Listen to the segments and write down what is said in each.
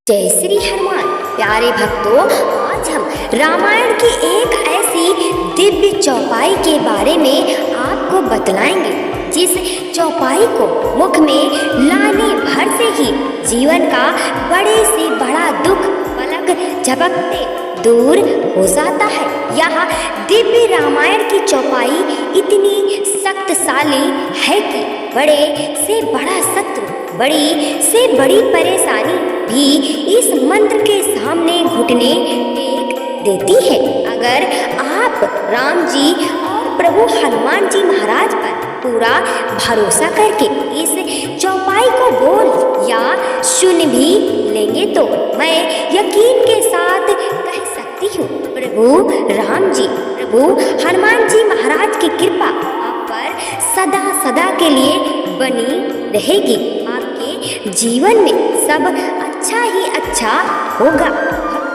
जय श्री हनुमान। प्यारे भक्तों, आज हम रामायण की एक ऐसी दिव्य चौपाई के बारे में आपको बतलाएंगे जिस चौपाई को मुख में लाने भर से ही जीवन का बड़े से बड़ा दुख पलक झपकते दूर हो जाता है। यह दिव्य रामायण की चौपाई इतनी शक्तिशाली है कि बड़े से बड़ा शत्रु, बड़ी से बड़ी परेशानी भी इस मंत्र के सामने घुटने टेक देती है। अगर आप राम जी और प्रभु हनुमान जी महाराज पर पूरा भरोसा करके इस चौपाई को बोल या सुन भी लेंगे तो मैं यकीन के साथ कह सकती हूँ, प्रभु राम जी, प्रभु हनुमान जी महाराज की कृपा आप पर सदा सदा के लिए बनी रहेगी। आपके जीवन में सब अच्छा ही अच्छा होगा।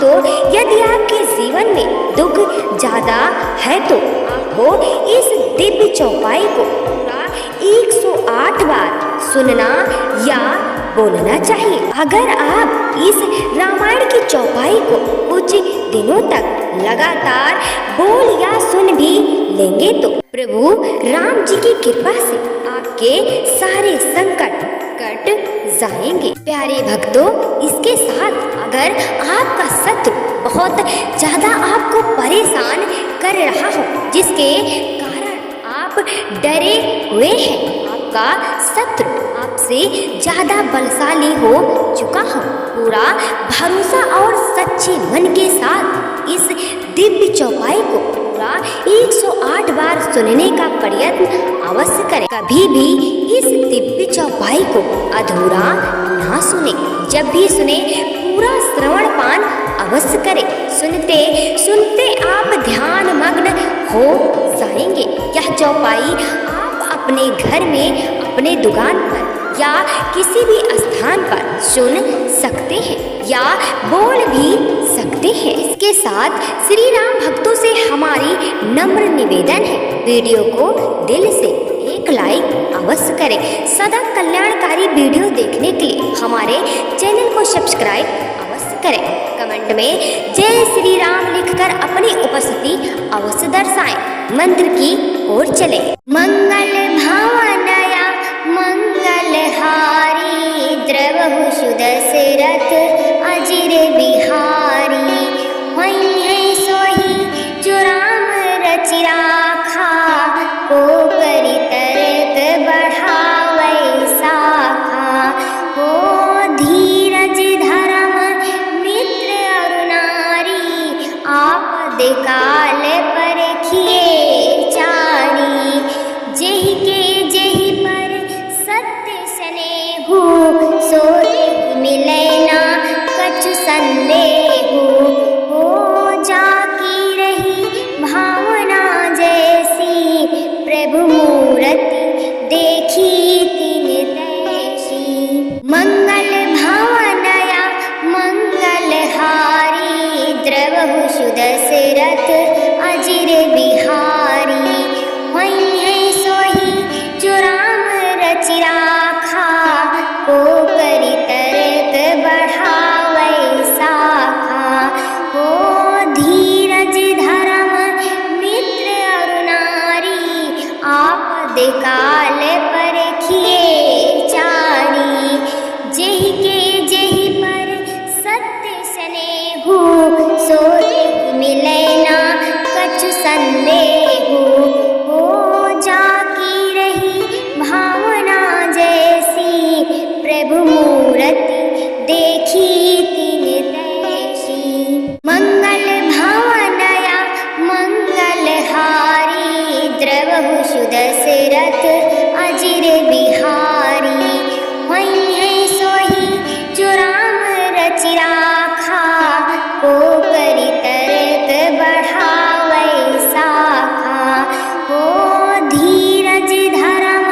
तो यदि आपके जीवन में दुख ज्यादा है तो आपको इस दिव्य चौपाई को पूरा 108 बार सुनना या बोलना चाहिए। अगर आप इस रामायण की चौपाई को कुछ दिनों तक लगातार बोल या सुन भी लेंगे तो प्रभु राम जी की कृपा से आपके सारे संकट कट जाएंगे। प्यारे भक्तों, इसके साथ अगर आपका शत्रु बहुत ज्यादा आपको परेशान कर रहा हो, जिसके कारण आप डरे हुए हैं, आपका शत्रु आपसे ज्यादा बलशाली हो चुका हो, पूरा भरोसा और सच्चे मन के साथ इस दिव्य चौपाई को पूरा 108 बार सुनने का प्रयत्न अवश्य करें। कभी भी इस दिव्य चौपाई को अधूरा ना सुने। जब भी सुने पूरा श्रवण पान अवश्य करें। सुनते सुनते आप ध्यान मग्न हो जाएंगे। यह चौपाई आप अपने घर में, अपने दुकान पर या किसी भी स्थान पर सुन सकते हैं या बोल भी सकते हैं। इसके साथ श्री राम भक्तों से हमारी नम्र निवेदन है, वीडियो को दिल से एक लाइक अवश्य करें। सदा कल्याणकारी वीडियो देखने के लिए हमारे चैनल को सब्सक्राइब अवश्य करें। कमेंट में जय श्री राम लिखकर अपनी उपस्थिति अवश्य दर्शाएं। मंत्र की ओर चले। मंगल भावनया मंगलहारी द्रवहु सुदशरथ अजिर बिहारी वहीं सोही जो राम रचि राखा को करि तरक बढ़ावै साखा हो धीरज धर्म मित्र और नारी आपद काल परखिए चारी जेहि के जेहि पर सत्य स्नेहु सोई मिलै ना कछु संदेहु हो जाकी रही भावना जैसी प्रभु मूर्ति देखी तिन तैसी मंगल भावनया मंगलहारी द्रवहु सुदशरथ अजिर बिहारी वहीं सोही जो राम रचि राखा को करि तरक बढ़ावै साखा हो धीरज धर्म मित्र और नारी आपद काल परखिए चारी जेहि के जेहि पर सत्य स्नेहु सोई मिलै ना कछु संदेहु हो जाकी रही भावना जैसी प्रभु मूर्ति देखी तिन तैसी मंगल भावनया मंगलहारी द्रवहु सुदशरथ अजिर बिहारी वहीं सोही जो राम रचि राखा को करि तरक बढ़ावै साखा हो धीरज धर्म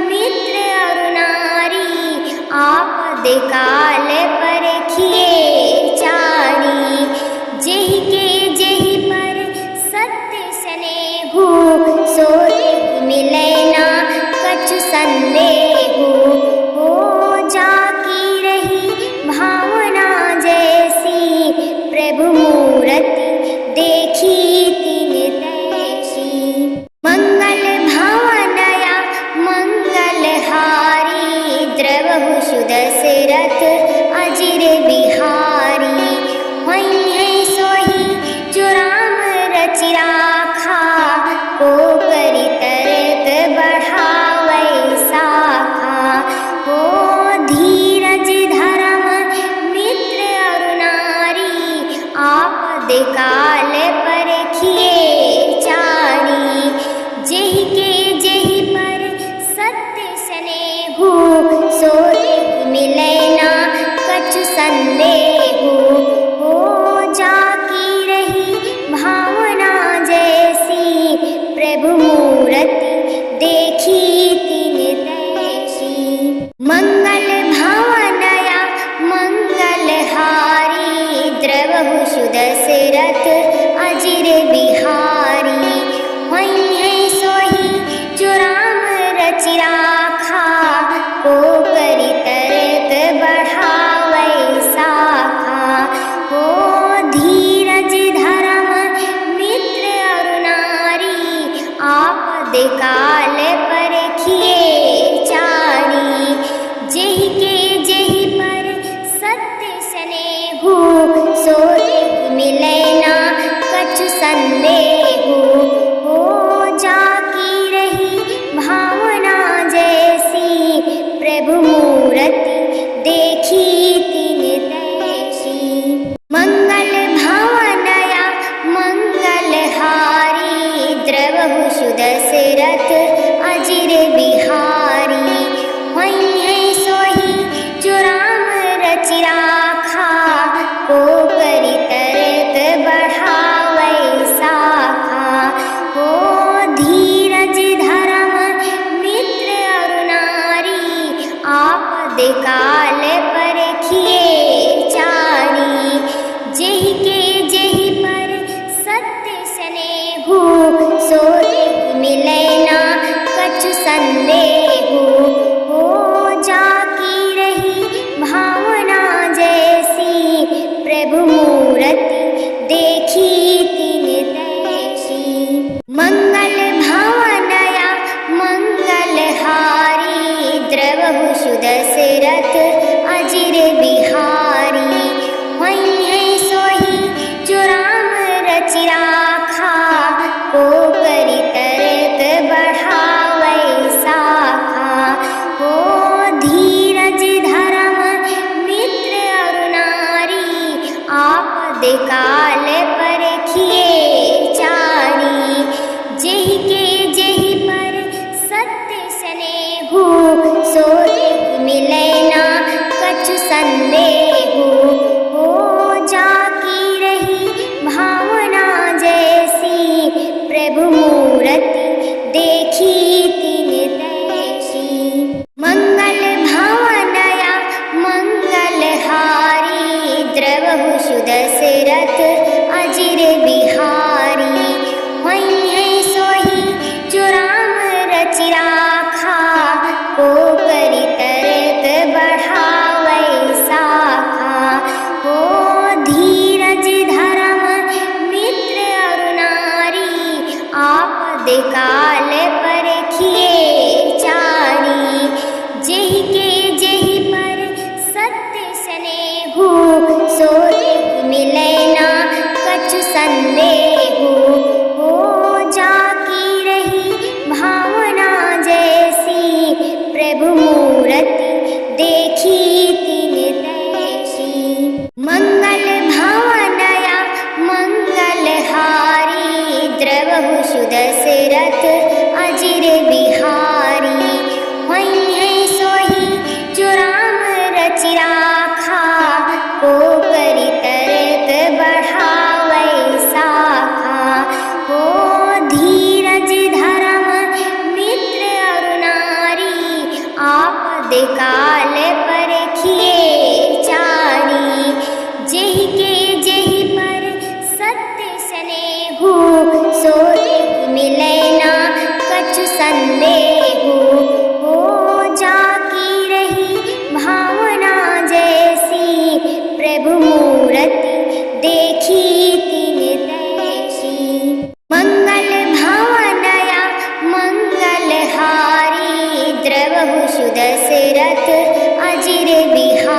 मित्र और नारी आपद काल परखिए चारी जेहि के जेहि पर सत्य स्नेहु सोई मिलै ना कछु संदेहु हो जाकी रही भावना संदेह हो जाकी रही भावना जैसी, प्रभु मूर्ति देखी तिन तैसी। मंगल भावनया मंगलहारी, द्रवहु सुदशरथ अजिर बिहारी। वहीं है सोही जो राम रचि राखा, को करि तरक बढ़ावै साखा। हो धीरज धर्म मित्र अरु नारी, आपद काल परखिए चारी। जेहि के जेहि पर सत्य स्नेहु, सो मिलै ना कछु संदेहु। हो जाकी रही भावना जैसी, प्रभु मूर्ति देखी तिन तैसी। मंगल भावनया मंगलहारी, द्रवहु सुदशरथ अजिर बिहारी। वहीं है सोही जो राम रचि राखा, को करि तरक बढ़ावै साखा। हो धीरज धर्म मित्र अरु नारी, आपद काल परखिए चारी। जेहि के जेहि पर सत्य स्नेहु, सो मिलै ना कछु संदेहु। हो जाकी रही भावना जैसी, प्रभु मूर्ति देखी तिन तैसी। मंगल भावनया मंगलहारी, द्रवहु सुदशरथ अजिर बिहारी। वहीं है सोही जो राम रचि राखा, को करि तरक बढ़ावै साखा। हो धीरज धर्म मित्र अरु नारी, आपद काल परखिए चारी। जेहि के जेहि पर सत्य स्नेहु, सो मिलै ना कछु संदेहु। हो जाकी रही भावना जैसी, प्रभु मूर्ति देखी तिन तैसी। मंगल भावनया मंगलहारी, द्रवहु सुदशरथ अजिर बिहारी। वहीं है सोही जो राम रचि राखा, को करि तरक बढ़ावै साखा। हो धीरज धर्म मित्र अरु नारी, आपद काल परखिए चारी। जेहि के जेहि पर सत्य स्नेहु, सो मिलै ना कछु संदेहु। हो जाकी रही भावना जैसी, प्रभु मूर्ति देखी तिन तैसी। मंगल भावनया मंगलहारी, द्रवहु सुदशरथ अजिर बिहारी। वहीं है सोही जो राम रचि राखा, को करि तरक बढ़ावै साखा। हो धीरज धर्म मित्र अरु नारी, आपद काल परखिए चारी। जेहि के जेहि पर सत्य स्नेहु, सो मिलै ना कछु संदेहु। हो जाकी रही भावना जैसी, प्रभु मूर्ति देखी तिन तैसी। मंगल भावनया मंगलहारी, द्रवहु सुदशरथ अजिर बिहारी।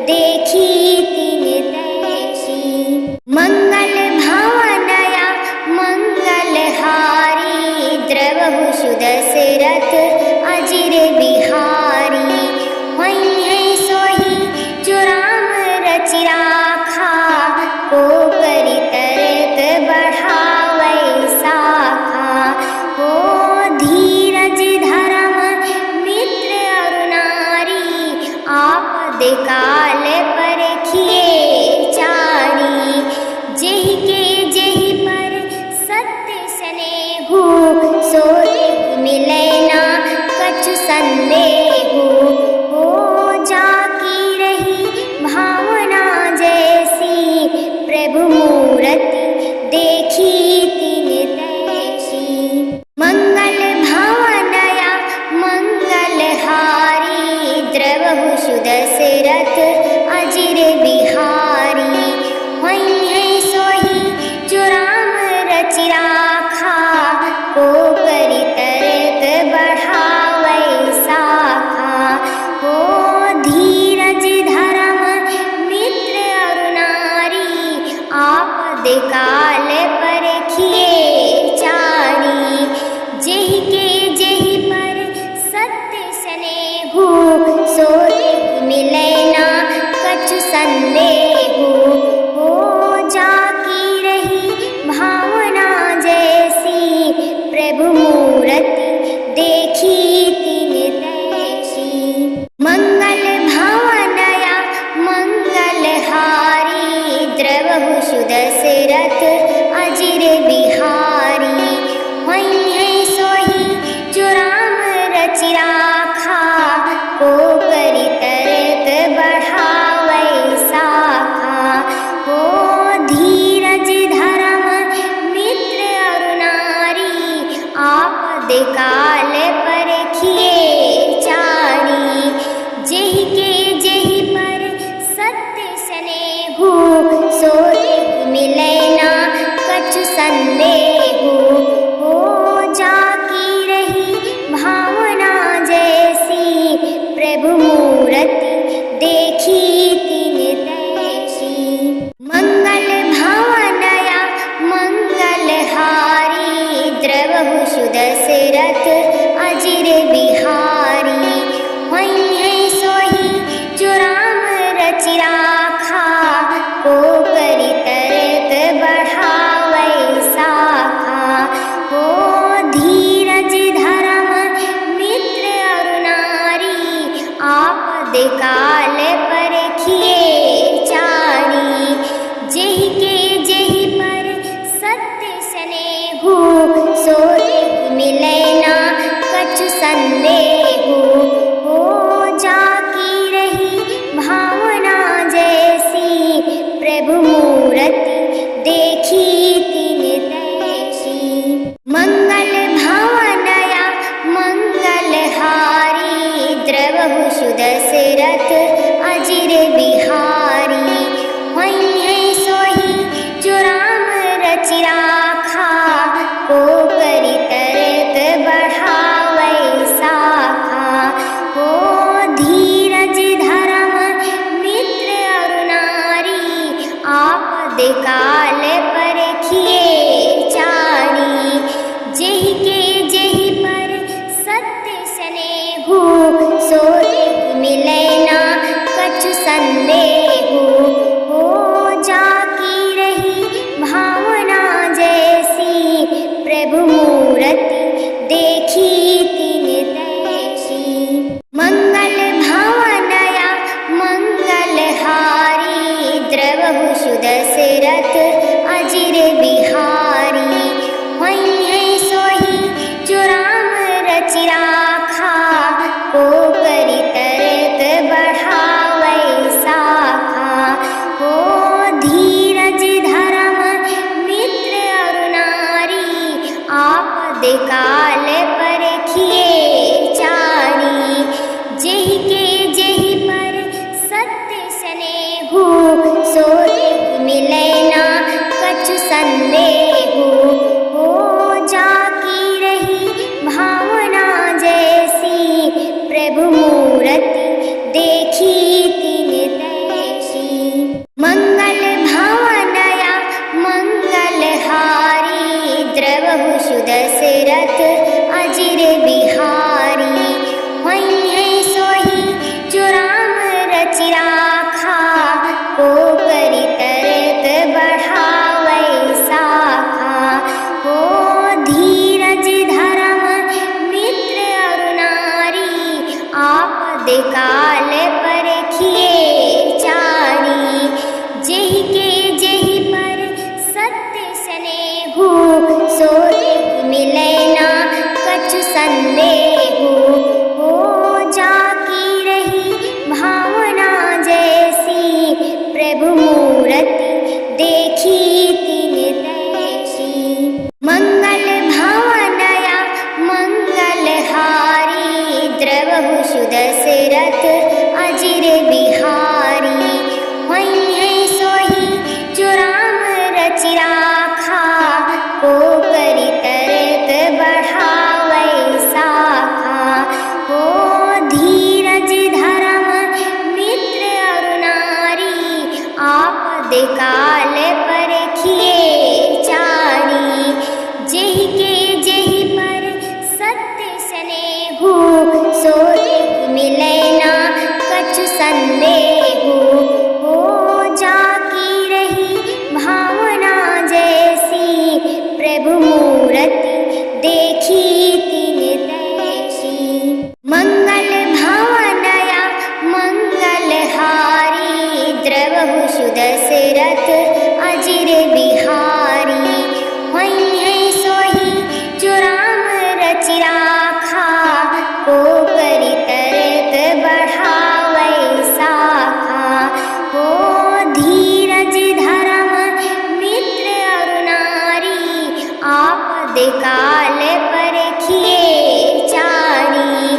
देखी तिन तैसी। मंगल भवनया मंगलहारी द्रवहु सुदशरथ अजिर बिहारी। वही है सोही जो राम रचि राखा को करि तर्क बढ़ावै साखा। हो धीरज धर्म मित्र और नारी आपद काल परखिए चारी। जेहि के जेहि पर सत्य स्नेहु सो मिलै ना कछु संदेहु। हो जाकी रही भावना जैसी प्रभु मूरति देखी तिन तैसी। मंगल भवनया मंगलहारी द्रवहु सुदशरथ अजिर बिहारी। वही है सोही जो राम रचि राखा को करि तर्क बढ़ावै साखा। हो धीरज धर्म मित्र और नारी आपद काल परखिए चारी। जेहि के जेहि पर सत्य स्नेहु सो मिलै ना कछु संदेहु। हो जाकी रही भावना जैसी प्रभु मूरति देखी तिन तैसी। मंगल भवनया मंगलहारी द्रवहु सुदशरथ अजिर बिहारी। वही है सोही जो राम रचि राखा को करि तर्क बढ़ावै साखा। हो धीरज धर्म मित्र और नारी आपद काल परखिए चारी। जेहि के जेहि पर सत्य स्नेहु सो मिलै ना कछु संदेहु। हो जाकी रही भावना जैसी प्रभु मूरति देखी तिन तैसी। मंगल भवनया मंगलहारी द्रवहु सुदशरथ अजिर बिहारी। वही है सोही जो राम रचि राखा। काल परखिए चारी, जेहि के जेहि पर सत्य स्नेहु, सो मिलै ना कछु संदेहु। हो जाकी रही भावना जैसी, प्रभु मूरति देखी तिन तैसी। मंगल भवनया मंगलहारी, द्रवहु सुदशरथ अजिर बिहारी। वही है सोही जो राम रचि राखा, को करि तरत बढ़ावै साखा। हो धीरज धर्म मित्र और नारी, आपद काल परखिए चारी। जेहि के जेहि पर सत्य स्नेहु, सो मिलै ना कछु संदेहु। हो जाकी रही भावना जैसी, प्रभु मूरति देखी तिन तैसी। मंगल भवनया मंगलहारी, द्रवहु सुदशरथ अजिर बिहारी। वही है सोही जो राम रचि राखा, को करि तरत बढ़ावै साखा। दे काल परखिए चारी, जेहि के जेहि पर सत्य स्नेहु, सो मिले ना कछु संदेहु। हो जाकी रही भावना जैसी, प्रभु मूरति देखी तिन तैसी। मंगल भावनया मंगल हारी, द्रवहु सुदशरथ अजिर बिहारी। वहीं है सोही जो राम रचि राखा, को करि तरक बढ़ावै साखा। हो धीरज धर्म मित्र अरु नारी, आपद काल परखिए चारी,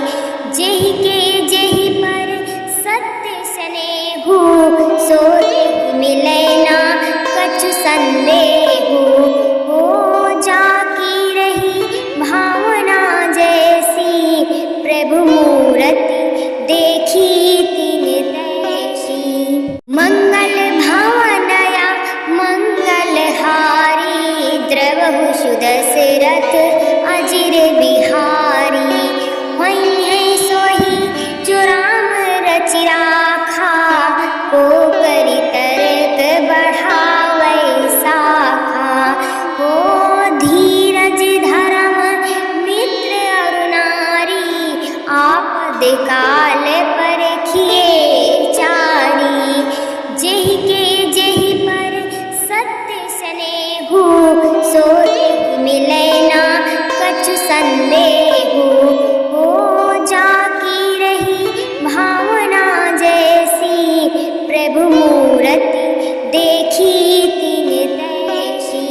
जेहि के जेहि पर सत्य स्नेहु, सो मिले ना कछु संदेहु। हो जाकी रही भावना जैसी, प्रभु मूरति देखी तिन तैसी। मंगल भावनया मंगल हारी, द्रवहु सुदशरथ अजिर बिहारी। वहीं है सोही जो राम रचि राखा, को करि तरक बढ़ावै साखा। हो धीरज धर्म मित्र अरु नारी, आपद काल परखिए चारी, जेहि के जेहि पर सत्य स्नेहु, सो मिले ना कछु संदेहु। हो जाकी रही भावना जैसी, प्रभु मूरति देखी तिन तैसी।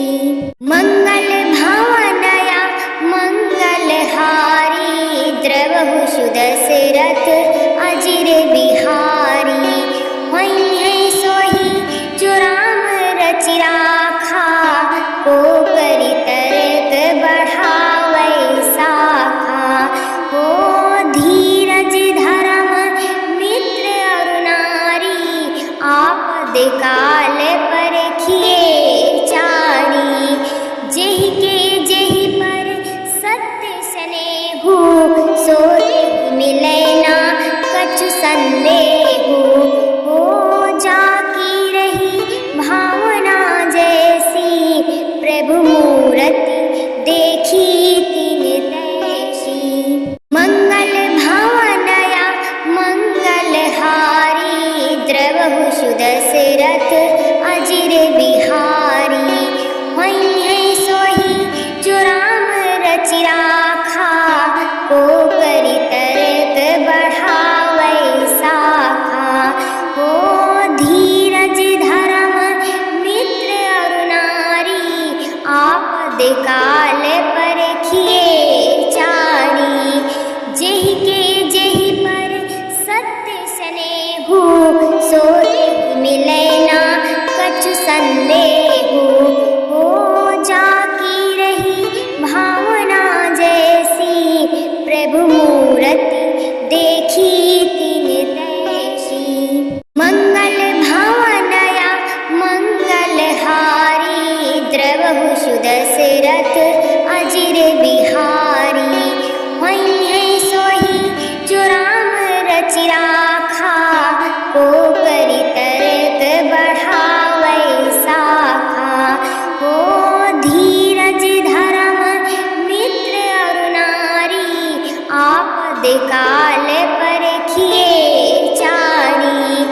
मंगल भावनया मंगल हारी, द्रवहु सुदशरथ अजिर बिहारी। वहीं है सोही जो राम रचि राखा, को करि तरक बढ़ावै साखा। हो धीरज धर्म मित्र अरु नारी, आपद काल परखिए चारी, जेहि के जेहि पर सत्य स्नेहु, सो मिले ना कछु संदेहु। हो जाकी रही भावना जैसी, प्रभु मूरति देखी तिन तैसी। मंगल भावनया मंगल हारी, द्रवहु सुदशरथ अजिर बिहारी। वहीं है सोही जो राम रचि राखा, को करि तरक बढ़ावै साखा। हो धीरज धर्म मित्र अरु नारी, आपद काल परखिए चारी, जेहि के जेहि पर सत्य स्नेहु, सो मिले ना कछु संदेहु। हो जाकी रही भावना जैसी, प्रभु मूरति देखी तिन तैसी। मंगल भावनया मंगल हारी, द्रवहु सुदशरथ अजिर बिहारी। वहीं है सोही जो राम रचि राखा, को करि तरक बढ़ावै साखा। हो धीरज धर्म मित्र अरु नारी, आपद काल परखिए चारी,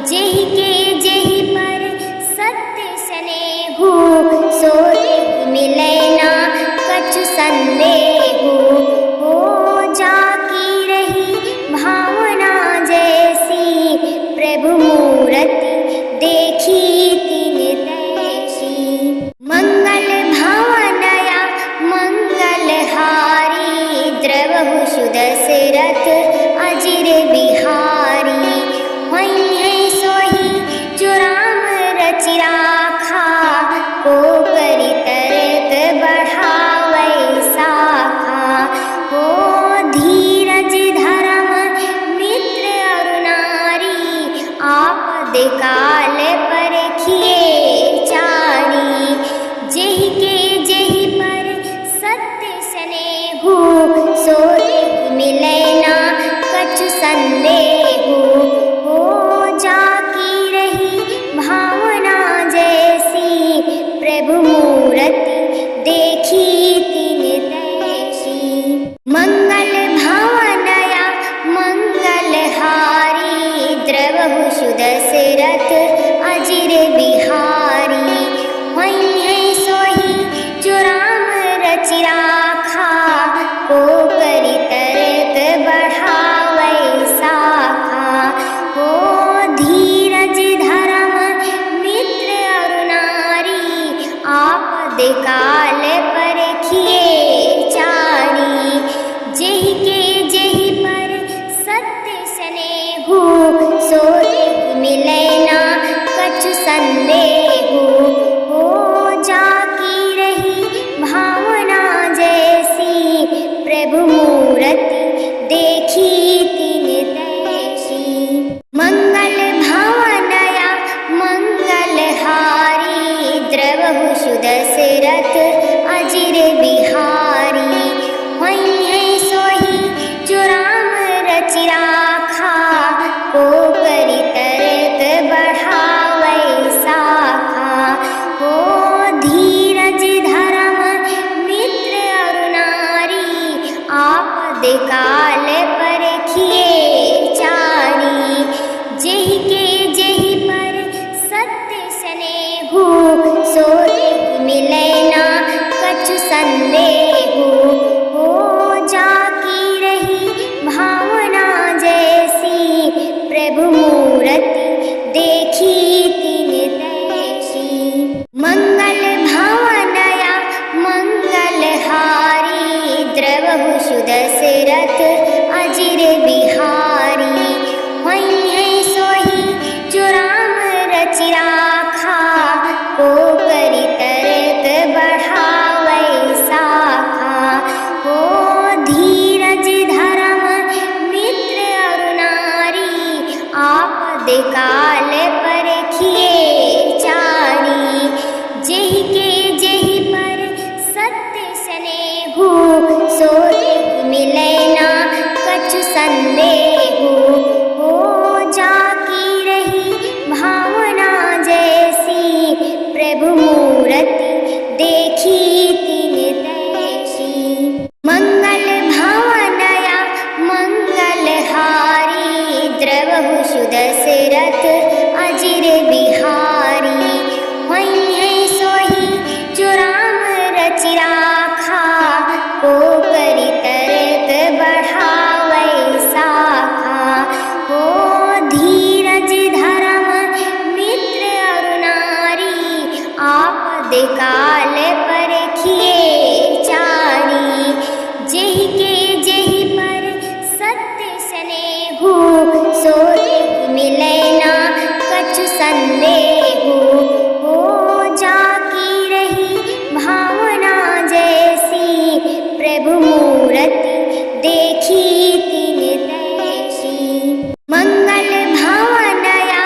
जेहि के जेहि पर सत्य स्नेहु, सो मिले ना कछु संदेहु। हो जाकी रही भावना जैसी, प्रभु मूरति देखी तिन तैसी। मंगल भावनया मंगल हारी, द्रवहु सुदशरथ अजिर बिहारी। वहीं है सोही जो राम रचि राखा, को करि तरक बढ़ावै साखा। हो धीरज धर्म मित्र अरु नारी, आपद काल परखिए परखिए चारी, जेहि के जेहि पर सत्य स्नेहु, सो मिले ना कछु संदेहु। हो जाकी रही भावना जैसी, प्रभु मूरति देखी तिन तैसी। मंगल भावनया मंगल हारी, द्रवहु सुदशरथ अजिर बिहारी। वहीं है सोही जो राम रचि राखा, को करि तर्क बढ़ावै साखा। हो धीरज धर्म मित्र अरु नारी, आपद काल परखिए चारी, जेहि के जेहि पर सत्य स्नेहु, सो मिले ना कछु संदेहु। हो जाकी रही भावना जैसी, प्रभु मूरति देखी तिन तैसी। मंगल भावनया मंगल हारी, द्रवहु सुदशरथ अजिर बिहारी। वहीं है सोही जो राम रचि राखा, को करि तर्क बढ़ावै साखा। हो धीरज धर्म मित्र अरु नारी, आपद काल परखिए चारी, जेहि के जेहि पर सत्य स्नेहु, सो मिले ना कछु संदेहु। हो जाकी रही भावना जैसी, प्रभु मूरति देखी तिन तैसी। मंगल भावनया मंगल हारी, द्रवहु सुदशरथ अजिर बिहारी। वहीं है सोही जो राम रचि राखा, को करि तर्क बढ़ावै साखा। हो धीरज धर्म मित्र अरु नारी, आपद काल परखिए चारी, जेहि के जेहि पर सत्य स्नेहु, सो मिले ना कछु संदेहु। हो जाकी रही भावना जैसी, प्रभु मूरति देखी तिन तैसी। मंगल भावनया मंगल हारी, द्रवहु सुदशरथ अजिर बिहारी। वहीं है सोही जो राम रचि राखा, को करि तर्क बढ़ावै साखा। हो धीरज धर्म मित्र अरु नारी, आपद काल परखिए चारी, जेहि के जेहि पर सत्य स्नेहु, सो मिले ना कछु संदेहु। हो जाकी रही भावना जैसी, प्रभु मूरति देखी तिन तैसी। मंगल भावनया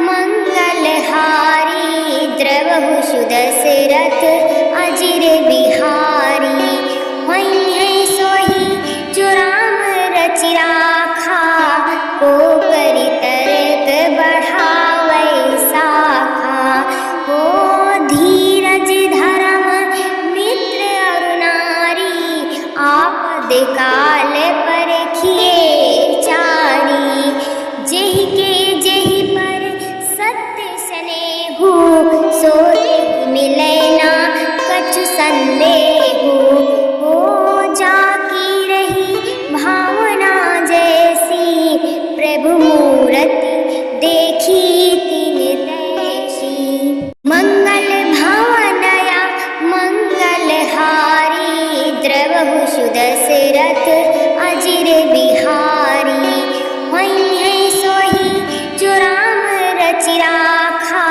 मंगल हारी, द्रवहु सुदशरथ अजिर बिहारी। वहीं है सोही जो राम रचि राखा, को करि तर्क बढ़ावै साखा। हो धीरज धर्म मित्र अरु नारी, आपद काल परखिए चारी, जेहि के जेहि पर सत्य स्नेहु, सो मिले ना कछु संदेहु। हो जाकी रही भावना जैसी, प्रभु मूरति देखी तिन तैसी। मंगल भावनया मंगल हारी, द्रवहु सुदशरथ अजिर बिहारी। वहीं है सोही जो राम रचि राखा,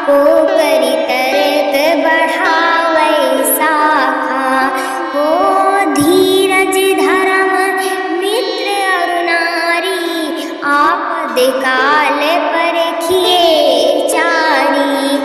को करि तर्क बढ़ावै साखा। हो धीरज धर्म मित्र अरु नारी, आपद काल परखिए चारी,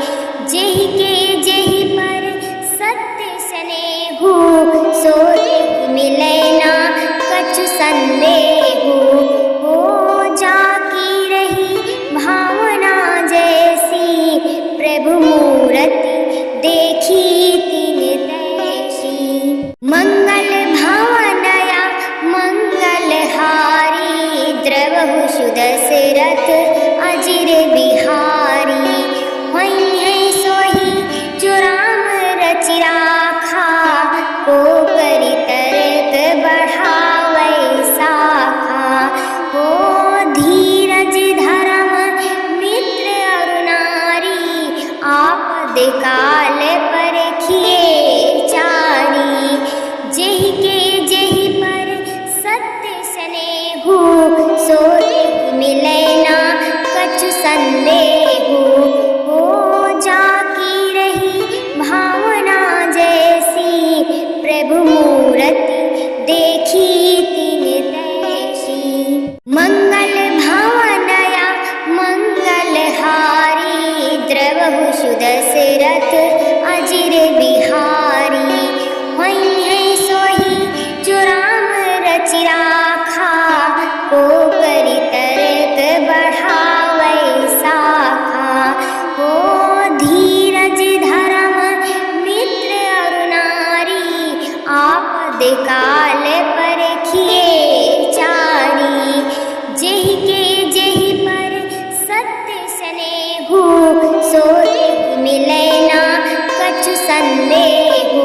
संदेहु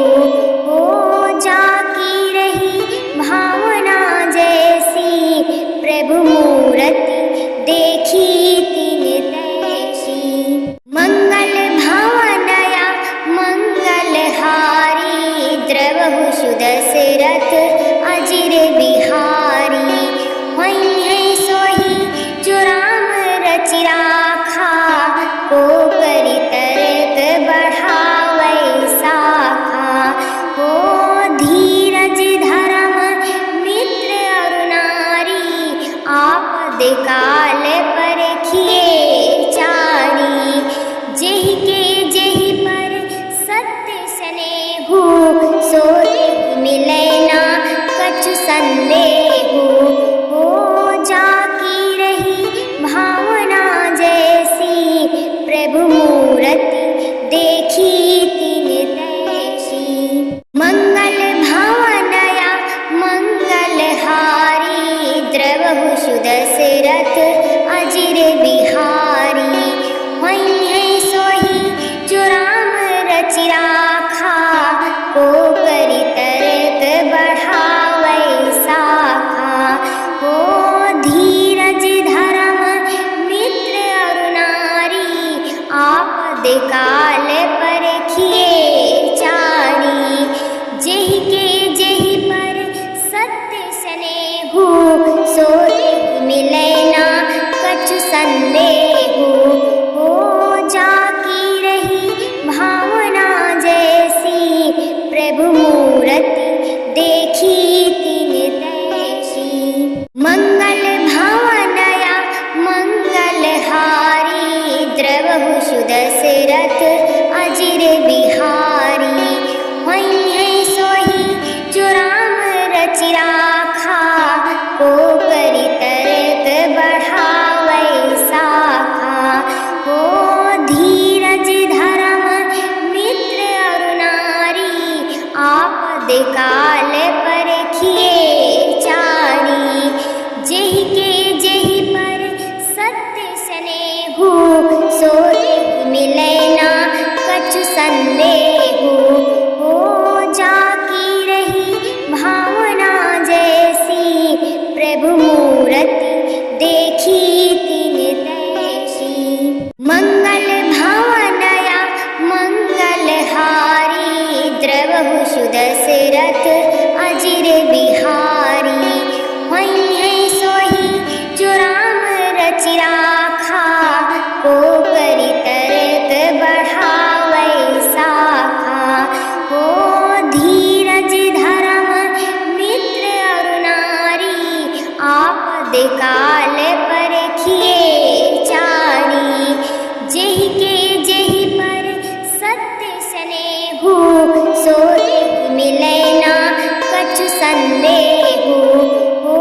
हो जाकी रही भावना जैसी, प्रभु मूरति देखी तिन तैसी। मंगल भावनया मंगलहारी, द्रवहु सुदशरथ अजिर बिहारी। वहीं है सोही जो राम रचि राखा, को करि तर्क बढ़ावै साखा। हो धीरज धर्म मित्र और नारी, आपद काल परखिए चारी। जेहि के जेहि पर सत्य स्नेहु, सो मिलै ना कछु संदेहु। हो जाकी रही भावना जैसी, प्रभु मूरति देखी तिन तैसी। मंगल भावनया मंगलहारी, द्रवहु सुदशरथ अजिर बिहारी। वहीं है सोही जो राम रचि राखा, को करि तर्क बढ़ावै साखा। हो धीरज धर्म मित्र और नारी, आपद काल परखिए चारी। जेहि के जेहि पर सत्य स्नेहु, सो मिलै ना कछु संदेहु। हो जाकी रही भावना जैसी, प्रभु मूरति देखी तिन तैसी। मंगल भावनया मंगलहारी, द्रवहु सुदशरथ अजिर बिहारी। वहीं है सोही जो राम रचि राखा, को करि तर्क बढ़ावै साखा। हो धीरज धर्म मित्र और नारी, आपद काल परखिए चारी। जेहि के जेहि पर सत्य स्नेहु, सो मिलै ना कछु संदेहु। हो जाकी रही भावना जैसी, प्रभु मूरति देखी तिन तैसी। मंगल भावनया मंगलहारी, द्रवहु सुदशरथ अजिर बिहारी। वहीं है सोही जो राम रचि राखा, को करि तर्क बढ़ावै साखा। हो धीरज धर्म मित्र और नारी, आपद काल परखिए चारी। जेहि के जेहि पर सत्य स्नेहु, सो मिलै ना कछु संदेहु। हो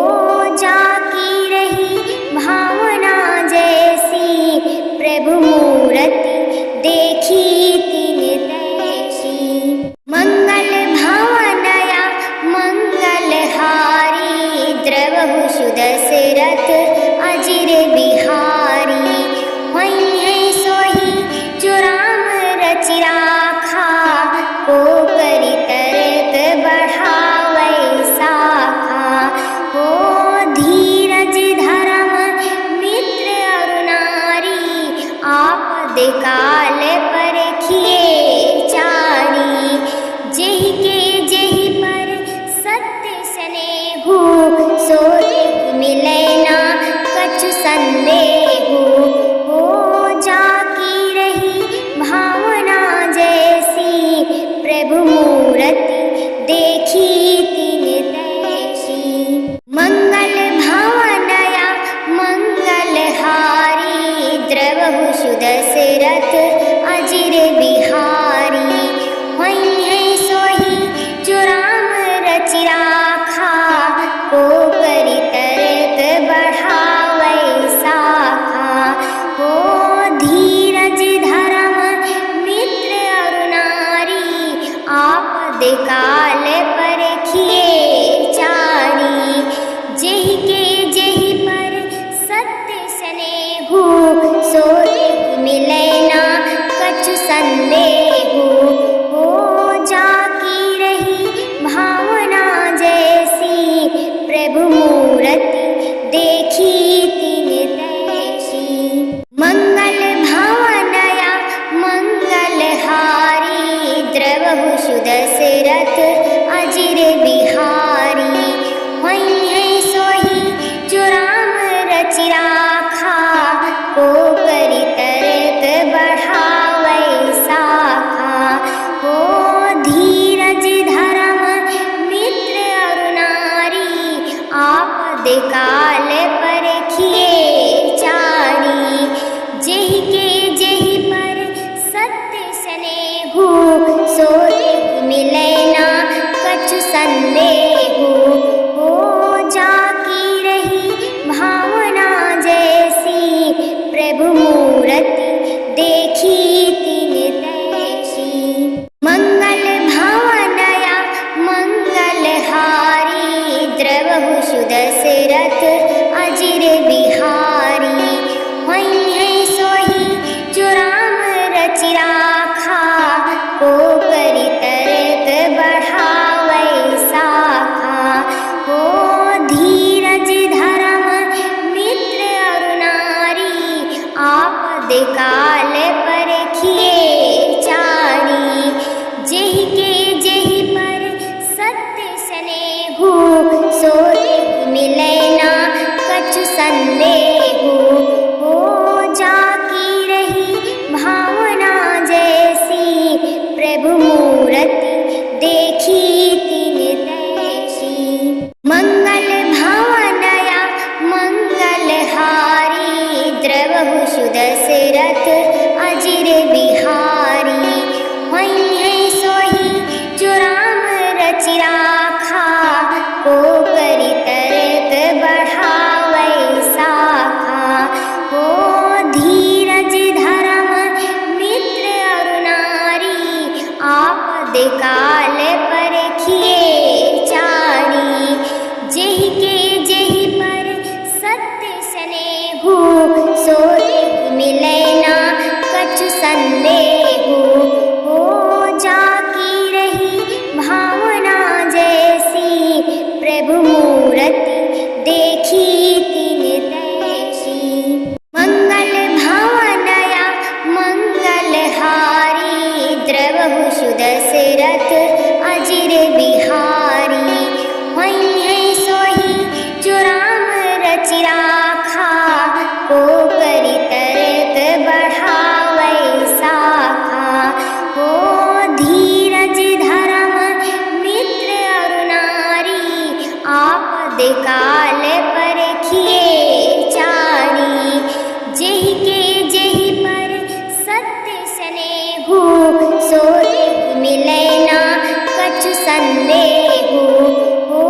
जाकी रही भावना जैसी, प्रभु मूरति देखी तिन तैसी। मंगल भावनया मंगलहारी, द्रवहु सुदशरथ अजिर बिहारी। वहीं है सोही जो राम रचि राखा, को करि तर्क बढ़ावै साखा। हो धीरज धर्म मित्र और नारी, आपद काल परखिए चारी। जेहि के जेहि पर सत्य स्नेहु, सो मिलै ना कछु संदेहु। हो जाकी रही भावना जैसी, प्रभु मूरति देखी तिन तैसी। मंगल भावनया मंगलहारी, द्रवहु सुदशरथ अजिर बिहारी। वहीं है सोही जो राम रचि राखा, को करि तर्क बढ़ावै साखा। हो धीरज धर्म मित्र और नारी, आपद काल परखिए चारी। जेहि के जेहि पर सत्य स्नेहु, सो मिलै ना कछु संदेहु। हो काल परखिए चारी, जेहि के जेहि पर सत्य स्नेहु, सो मिले ना कछु संदेहु। हो जाकी रही भावना जैसी, प्रभु मूर्ति देखी तिन तैसी। मंगल भावनया मंगल हारी, द्रवहु सुदशरथ अजिर बिहारी। वहीं है सोही जो राम रचि राखा, को करि तर्क बढ़ावै साखा। हो धीरज धर्म मित्र अरु नारी, आपद काल परखिए चारी, जेहि के जेहि पर सत्य स्नेहु, सो मिले ना कछु संदेहु। हो जाकी रही भावना जैसी, प्रभु मूर्ति देखी तिन तैसी। मंगल भावनया मंगल हारी, द्रवहु सुदशरथ अजिर बिहारी। वहीं है सोही जो राम रचि राखा, को करि तर्क बढ़ावै साखा। हो धीरज धर्म मित्र अरु नारी, आपद काल परखिए चारी, जेहि के जेहि पर सत्य स्नेहु, सो मिले ना कछु संदेहु। हो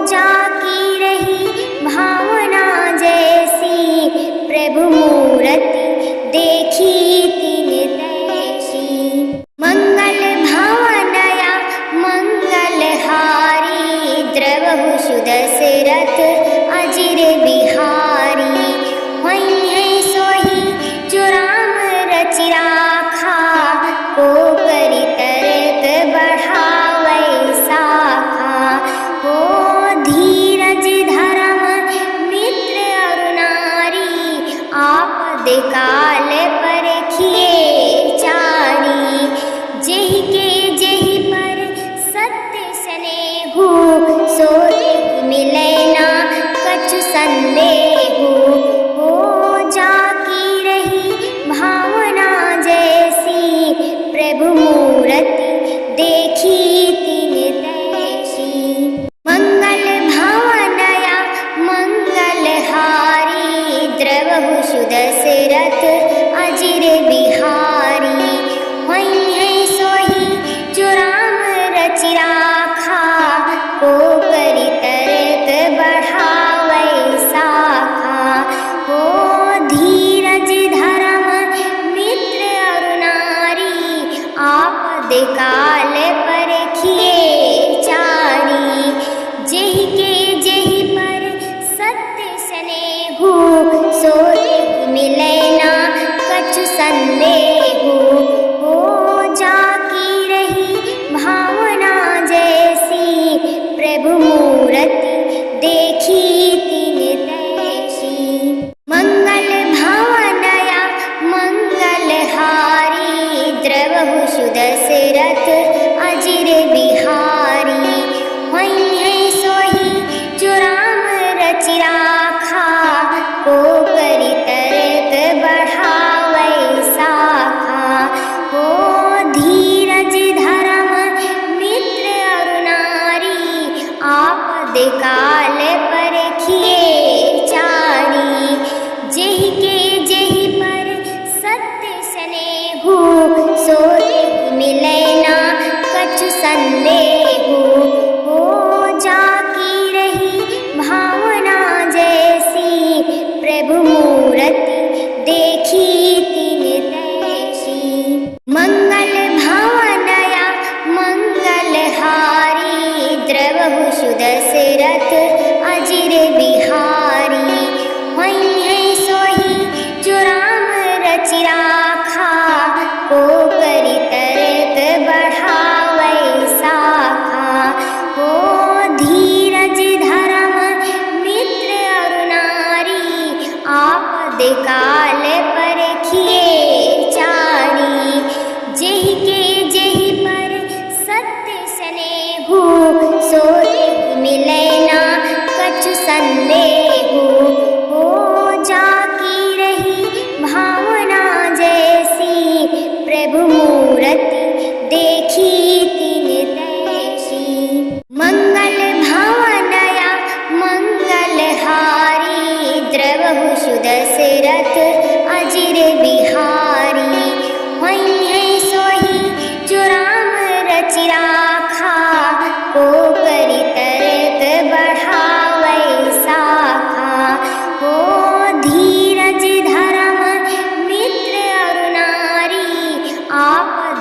जाकी रही भावना जैसी, प्रभु मूर्ति देखी तिन तैसी। मंगल भावनया मंगल हारी, द्रवहु सुदशरथ अजिर बिहारी। वहीं है सोही जो राम रचि राखा, को करि तर्क बढ़ावै साखा। हो धीरज धर्म मित्र अरु नारी, आपद काल परखिए चारी, जेहि के जेहि पर सत्य स्नेहु, सो मिले ना कछु संदेहु। हो जाकी रही भावना जैसी, प्रभु मूर्ति देखी तिन तैसी। मंगल भावनया मंगल हारी, द्रवहु सुदशरथ अजिर बिहारी। वहीं है सोही जो राम रचि राखा, को करि तर्क बढ़ावै साखा। हो धीरज धर्म मित्र अरु नारी, आपद काल परखिए चारी, जेहि के जेहि पर सत्य स्नेहु, सो मिले ना कछु संदेहु। हो जाकी रही भावना जैसी, प्रभु मूर्ति देखी तिन तैसी। मंगल भावनया मंगल हारी, द्रवहु सुदशरथ अजिर बिहारी। वहीं है सोही जो राम रचि राखा, को करि तर्क बढ़ावै साखा। हो धीरज धर्म मित्र अरु नारी, आपद काल परखिए चारी, जेहि के जेहि पर सत्य स्नेहु, सो मिले ना कछु संदेहु।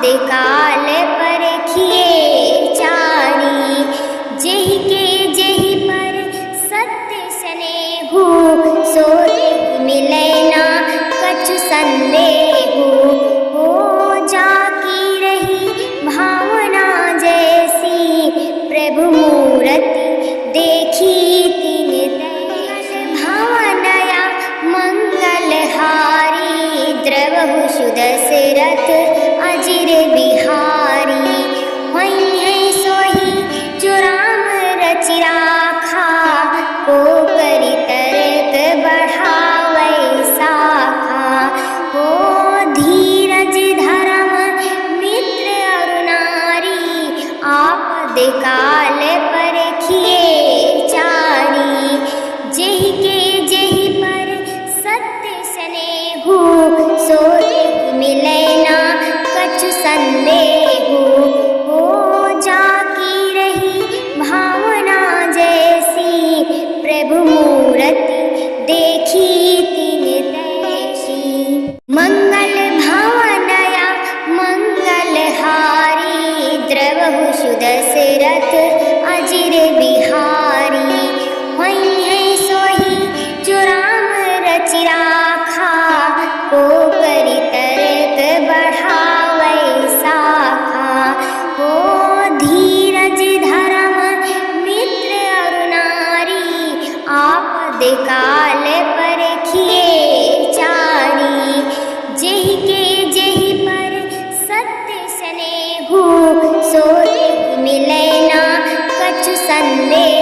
काल परखिए चारी, जेहि के जेहि पर सत्य स्नेहु, सो मिले ना कछु संदेहु। हो जाकी रही भावना जैसी, प्रभु मूरति देखी तिन तैसी। भावनया मंगलहारी, द्रवहु सुदशरथ अजिर बिहारी। होई है सोही जो राम रचि राखा, को करि तर्क बढ़ावै साखा। हो धीरज धर्म मित्र अरु नारी, आपद काल परखिए चारी, जेहि के जेहि पर सत्य स्नेहु, सो मिले ना कछु संदेहु। हो जाकी रही भावना जैसी, प्रभु मूरति देखी तिन तैसी। मंगल भावनया मंगलहारी, द्रवहु सुदशरथ अजिर बिहारी। होई है सोही जो राम रचि राखा, को करि तर्क बढ़ावै साखा। हो धीरज धर्म मित्र अरु नारी, आपद काल परखिए चारी, जेहि के जेहि पर सत्य स्नेहु, सो मिले ना कछु संदेहु।